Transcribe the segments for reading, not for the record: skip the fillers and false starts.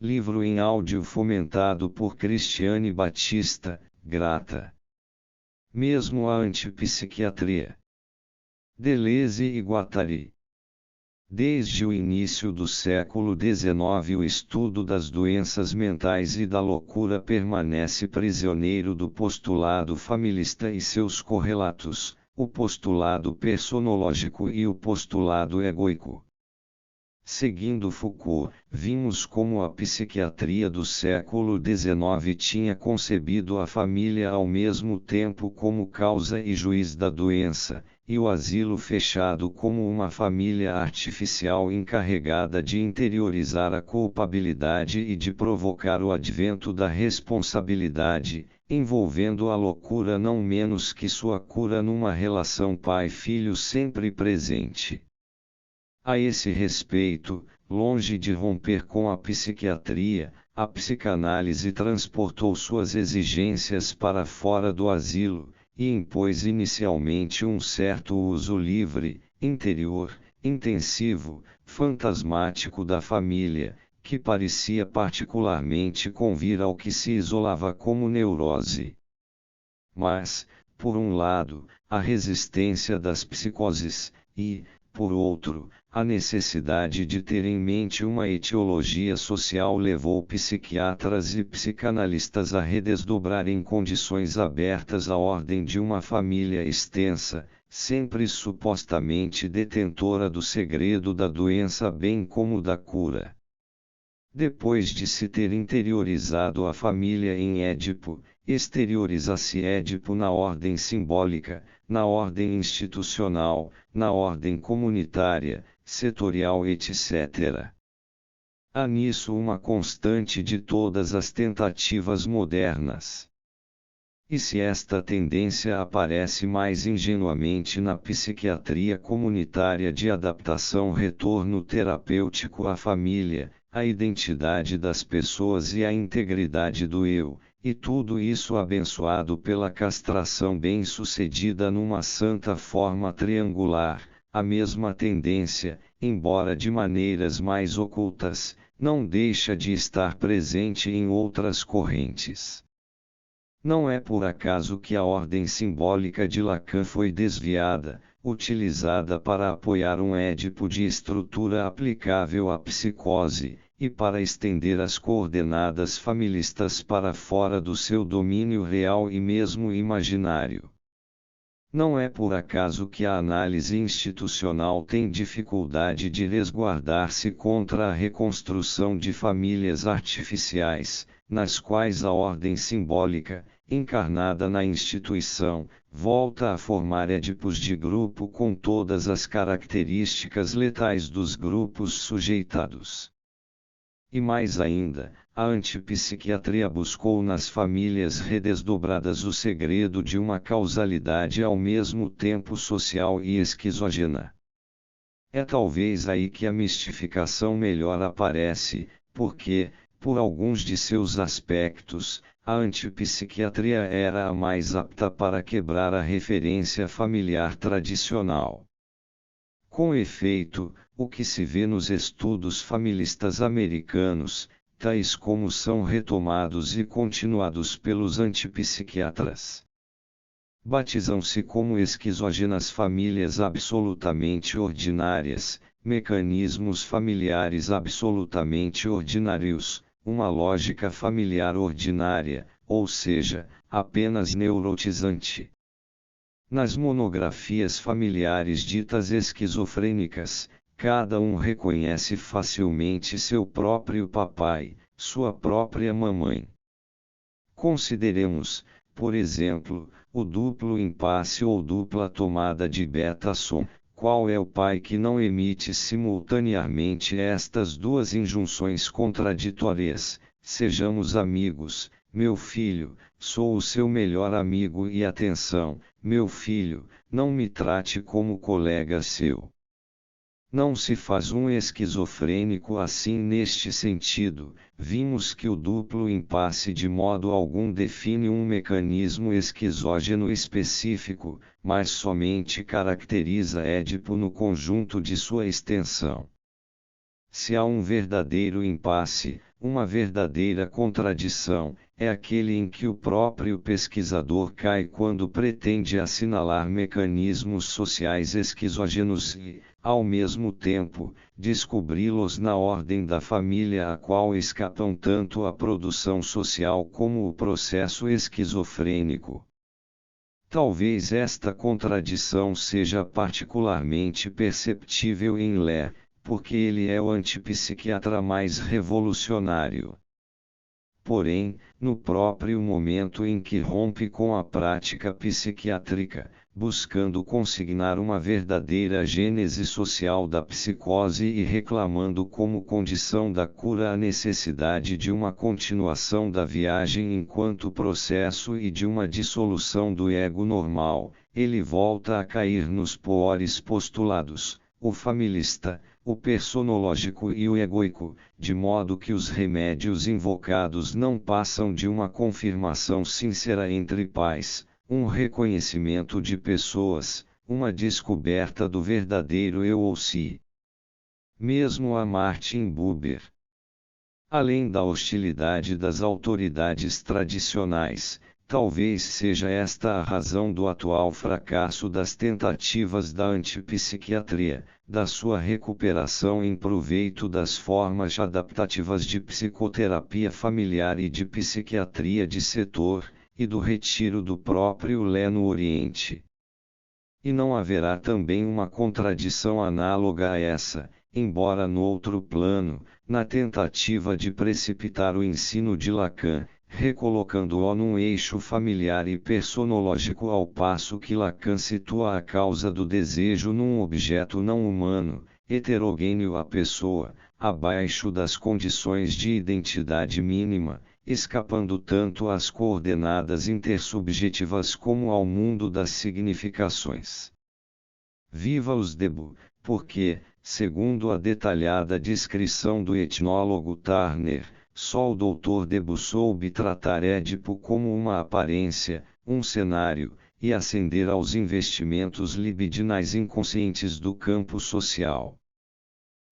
livro em áudio fomentado por Cristiane Batista, grata. Mesmo a antipsiquiatria. Deleuze e Guattari. Desde o início do século XIX o estudo das doenças mentais e da loucura permanece prisioneiro do postulado familista e seus correlatos, o postulado personológico e o postulado egoico. Seguindo Foucault, vimos como a psiquiatria do século XIX tinha concebido a família ao mesmo tempo como causa e juiz da doença, e o asilo fechado como uma família artificial encarregada de interiorizar a culpabilidade e de provocar o advento da responsabilidade, envolvendo a loucura não menos que sua cura numa relação pai-filho sempre presente. A esse respeito, longe de romper com a psiquiatria, a psicanálise transportou suas exigências para fora do asilo, e impôs inicialmente um certo uso livre, interior, intensivo, fantasmático da família, que parecia particularmente convir ao que se isolava como neurose. Mas, por um lado, a resistência das psicoses, e, por outro, a necessidade de ter em mente uma etiologia social levou psiquiatras e psicanalistas a redesdobrar em condições abertas a ordem de uma família extensa, sempre supostamente detentora do segredo da doença bem como da cura. Depois de se ter interiorizado a família em Édipo, exterioriza-se Édipo na ordem simbólica, na ordem institucional, na ordem comunitária, setorial etc. Há nisso uma constante de todas as tentativas modernas. E se esta tendência aparece mais ingenuamente na psiquiatria comunitária de adaptação retorno terapêutico à família, à identidade das pessoas e à integridade do eu, e tudo isso abençoado pela castração bem-sucedida numa santa forma triangular, a mesma tendência, embora de maneiras mais ocultas, não deixa de estar presente em outras correntes. Não é por acaso que a ordem simbólica de Lacan foi desviada, utilizada para apoiar um Édipo de estrutura aplicável à psicose, e para estender as coordenadas familistas para fora do seu domínio real e mesmo imaginário. Não é por acaso que a análise institucional tem dificuldade de resguardar-se contra a reconstrução de famílias artificiais, nas quais a ordem simbólica, encarnada na instituição, volta a formar édipos de grupo com todas as características letais dos grupos sujeitados. E mais ainda, a antipsiquiatria buscou nas famílias redesdobradas o segredo de uma causalidade ao mesmo tempo social e esquizógena. É talvez aí que a mistificação melhor aparece, porque, por alguns de seus aspectos, a antipsiquiatria era a mais apta para quebrar a referência familiar tradicional. Com efeito, o que se vê nos estudos familistas americanos, tais como são retomados e continuados pelos antipsiquiatras, batizam-se como esquizógenas famílias absolutamente ordinárias, mecanismos familiares absolutamente ordinários, uma lógica familiar ordinária, ou seja, apenas neurotizante. Nas monografias familiares ditas esquizofrênicas, cada um reconhece facilmente seu próprio papai, sua própria mamãe. Consideremos, por exemplo, o duplo impasse ou dupla tomada de beta-som. Qual é o pai que não emite simultaneamente estas duas injunções contraditórias? Sejamos amigos, meu filho, sou o seu melhor amigo e atenção, meu filho, não me trate como colega seu. Não se faz um esquizofrênico assim neste sentido, vimos que o duplo impasse de modo algum define um mecanismo esquizógeno específico, mas somente caracteriza Édipo no conjunto de sua extensão. Se há um verdadeiro impasse, uma verdadeira contradição, é aquele em que o próprio pesquisador cai quando pretende assinalar mecanismos sociais esquizógenos e, ao mesmo tempo, descobri-los na ordem da família a qual escapam tanto a produção social como o processo esquizofrênico. Talvez esta contradição seja particularmente perceptível em Lé, porque ele é o antipsiquiatra mais revolucionário. Porém, no próprio momento em que rompe com a prática psiquiátrica, buscando consignar uma verdadeira gênese social da psicose e reclamando como condição da cura a necessidade de uma continuação da viagem enquanto processo e de uma dissolução do ego normal, ele volta a cair nos piores postulados, o familista, o personológico e o egoico, de modo que os remédios invocados não passam de uma confirmação sincera entre pais, um reconhecimento de pessoas, uma descoberta do verdadeiro eu ou si. Mesmo a Martin Buber. Além da hostilidade das autoridades tradicionais, talvez seja esta a razão do atual fracasso das tentativas da antipsiquiatria, da sua recuperação em proveito das formas adaptativas de psicoterapia familiar e de psiquiatria de setor, e do retiro do próprio Lé no Oriente. E não haverá também uma contradição análoga a essa, embora no outro plano, na tentativa de precipitar o ensino de Lacan, recolocando-o num eixo familiar e personológico ao passo que Lacan situa a causa do desejo num objeto não humano, heterogêneo à pessoa, abaixo das condições de identidade mínima, escapando tanto às coordenadas intersubjetivas como ao mundo das significações. Viva os Debo, porque, segundo a detalhada descrição do etnólogo Turner, só o Dr. Debo soube tratar Édipo como uma aparência, um cenário, e ascender aos investimentos libidinais inconscientes do campo social.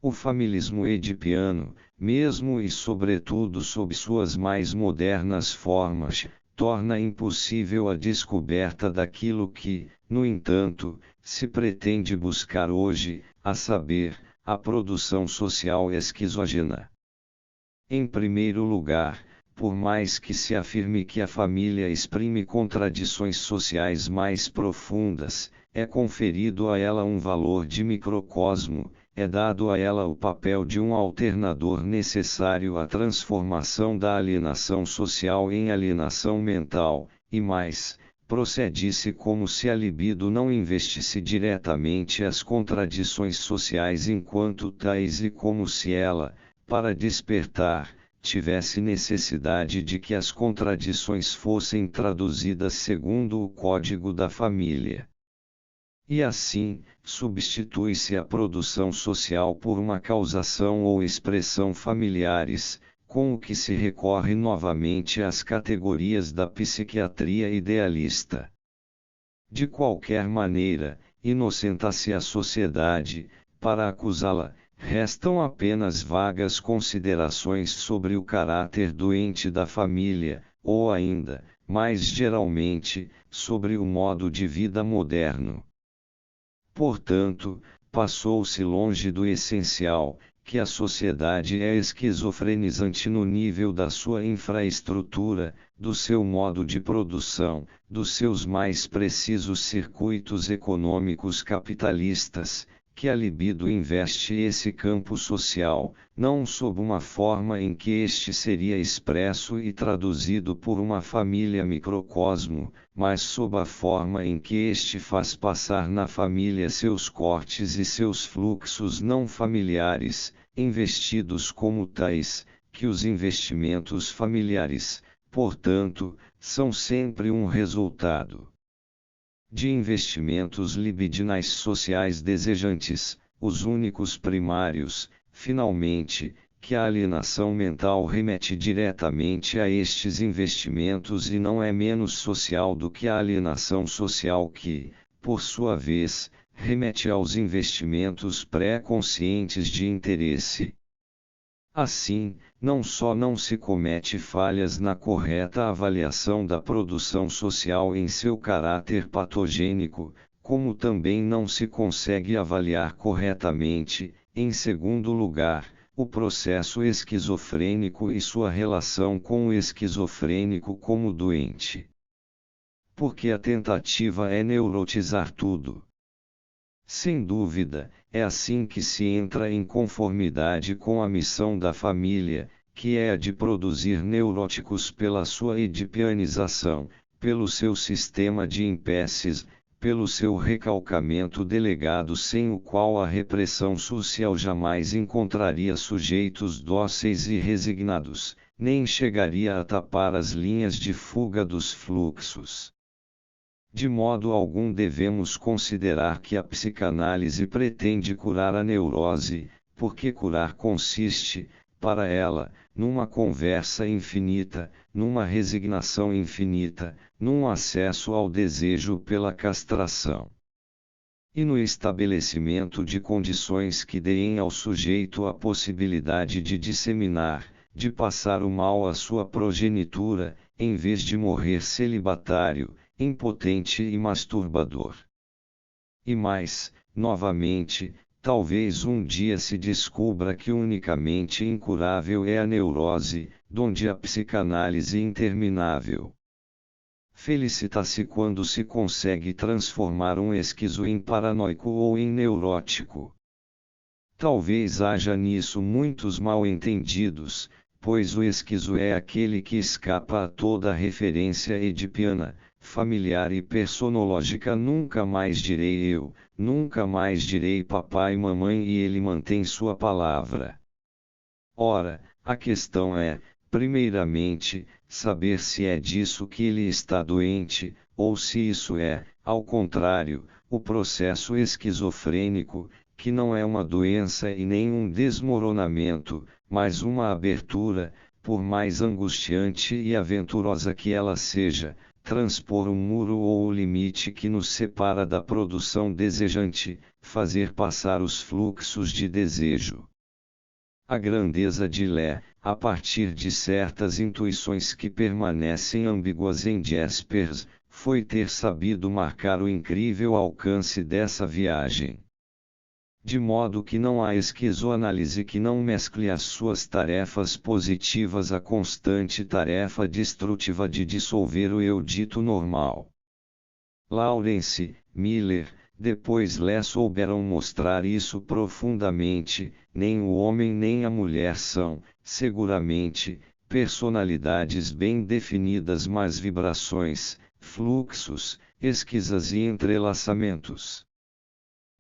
O familismo edipiano, mesmo e sobretudo sob suas mais modernas formas, torna impossível a descoberta daquilo que, no entanto, se pretende buscar hoje, a saber, a produção social esquizógena. Em primeiro lugar, por mais que se afirme que a família exprime contradições sociais mais profundas, é conferido a ela um valor de microcosmo, é dado a ela o papel de um alternador necessário à transformação da alienação social em alienação mental, e mais, procede-se como se a libido não investisse diretamente as contradições sociais enquanto tais e como se ela, para despertar, tivesse necessidade de que as contradições fossem traduzidas segundo o código da família. E assim, substitui-se a produção social por uma causação ou expressão familiares, com o que se recorre novamente às categorias da psiquiatria idealista. De qualquer maneira, inocenta-se a sociedade, para acusá-la. Restam apenas vagas considerações sobre o caráter doente da família, ou ainda, mais geralmente, sobre o modo de vida moderno. Portanto, passou-se longe do essencial, que a sociedade é esquizofrenizante no nível da sua infraestrutura, do seu modo de produção, dos seus mais precisos circuitos econômicos capitalistas, que a libido investe esse campo social, não sob uma forma em que este seria expresso e traduzido por uma família microcosmo, mas sob a forma em que este faz passar na família seus cortes e seus fluxos não familiares, investidos como tais, que os investimentos familiares, portanto, são sempre um resultado de investimentos libidinais sociais desejantes, os únicos primários, finalmente, que a alienação mental remete diretamente a estes investimentos e não é menos social do que a alienação social que, por sua vez, remete aos investimentos pré-conscientes de interesse. Assim, não só não se comete falhas na correta avaliação da produção social em seu caráter patogênico, como também não se consegue avaliar corretamente, em segundo lugar, o processo esquizofrênico e sua relação com o esquizofrênico como doente. Porque a tentativa é neurotizar tudo. Sem dúvida, é assim que se entra em conformidade com a missão da família, que é a de produzir neuróticos pela sua edipianização, pelo seu sistema de impasses, pelo seu recalcamento delegado sem o qual a repressão social jamais encontraria sujeitos dóceis e resignados, nem chegaria a tapar as linhas de fuga dos fluxos. De modo algum devemos considerar que a psicanálise pretende curar a neurose, porque curar consiste, para ela, numa conversa infinita, numa resignação infinita, num acesso ao desejo pela castração. E no estabelecimento de condições que deem ao sujeito a possibilidade de disseminar, de passar o mal à sua progenitura, em vez de morrer celibatário, impotente e masturbador. E mais, novamente, talvez um dia se descubra que unicamente incurável é a neurose, donde a psicanálise interminável. Felicita-se quando se consegue transformar um esquizo em paranoico ou em neurótico. Talvez haja nisso muitos mal-entendidos, pois o esquizo é aquele que escapa a toda referência edipiana, familiar e personológica. Nunca mais direi eu, nunca mais direi papai e mamãe, e ele mantém sua palavra. Ora, a questão é, primeiramente, saber se é disso que ele está doente, ou se isso é, ao contrário, o processo esquizofrênico, que não é uma doença e nem um desmoronamento, mas uma abertura, por mais angustiante e aventurosa que ela seja, transpor um muro ou o limite que nos separa da produção desejante, fazer passar os fluxos de desejo. A grandeza de Lé, a partir de certas intuições que permanecem ambíguas em Jaspers, foi ter sabido marcar o incrível alcance dessa viagem. De modo que não há esquizoanálise que não mescle as suas tarefas positivas à constante tarefa destrutiva de dissolver o eu dito normal. Lawrence, Miller, depois Lé souberam mostrar isso profundamente. Nem o homem nem a mulher são, seguramente, personalidades bem definidas, mas vibrações, fluxos, esquizas e entrelaçamentos.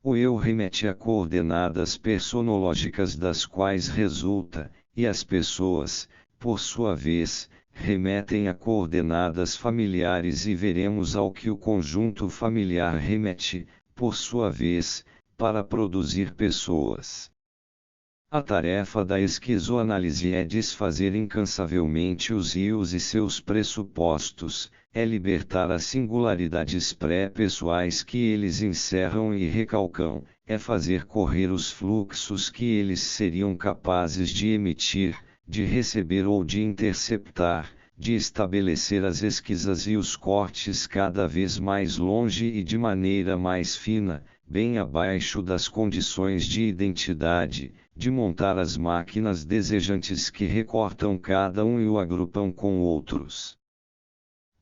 O eu remete a coordenadas personológicas das quais resulta, e as pessoas, por sua vez, remetem a coordenadas familiares, e veremos ao que o conjunto familiar remete, por sua vez, para produzir pessoas. A tarefa da esquizoanálise é desfazer incansavelmente os ios e seus pressupostos, é libertar as singularidades pré-pessoais que eles encerram e recalcam, é fazer correr os fluxos que eles seriam capazes de emitir, de receber ou de interceptar, de estabelecer as esquizas e os cortes cada vez mais longe e de maneira mais fina, bem abaixo das condições de identidade, de montar as máquinas desejantes que recortam cada um e o agrupam com outros.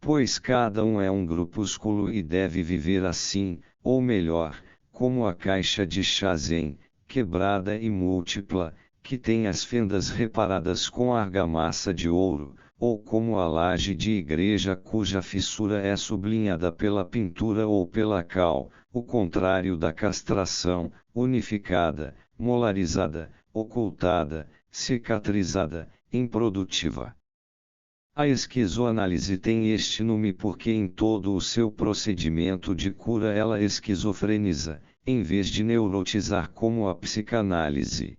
Pois cada um é um grupúsculo e deve viver assim, ou melhor, como a caixa de Chazin, quebrada e múltipla, que tem as fendas reparadas com argamassa de ouro, ou como a laje de igreja cuja fissura é sublinhada pela pintura ou pela cal, o contrário da castração, unificada, molarizada, ocultada, cicatrizada, improdutiva. A esquizoanálise tem este nome porque em todo o seu procedimento de cura ela esquizofreniza, em vez de neurotizar como a psicanálise.